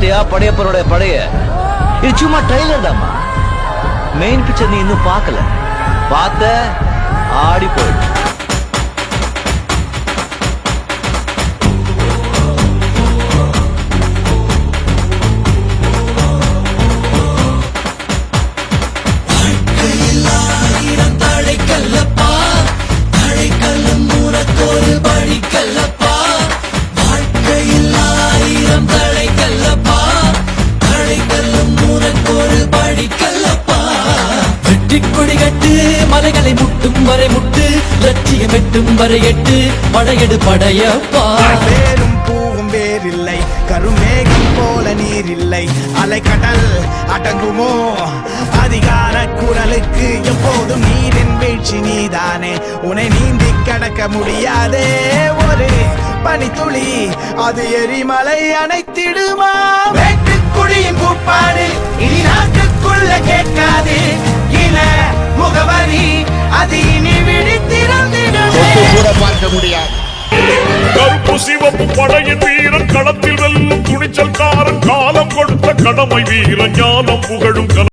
பாத்தியா படையப்பரோட படைய? இது சும்மா ட்ரைலர் தாமா. மெயின் பிக்சர் நீ இன்னும் பார்க்கல. பார்த்த ஆடி போய். மலைகளை முட்டும் வரை முட்டு, லட்சியம் எட்டும் வரை எட்டு, படையெடு படையப்பா. வேறும் பூவும் வேறில்லை, கருமேகம் போல நீர் இல்லை, அலைக்கடல் அடங்குமோ அதிகார குரலுக்கு? எப்போதும் நீரின் வீழ்ச்சி நீதானே, உன்னை நீந்தி கடக்க முடியாதே. ஒரு பனித்துளி அது எரிமலை அணைத்திடுமா? வெட்டுக்குழியின் கூப்பாடு இனி நாட்டுக்குள்ள கேட்காது. இன முகவரி அது இனி விழித்திறந்திடுமே. கூட பார்க்க முடியாது. கருப்பு சிவப்பு படையின் வீரன் களத்தில் வெல்லும் துணிச்சல்காரன், காலம் கொடுத்த கடமை வீரன் ஞானம் புகழும்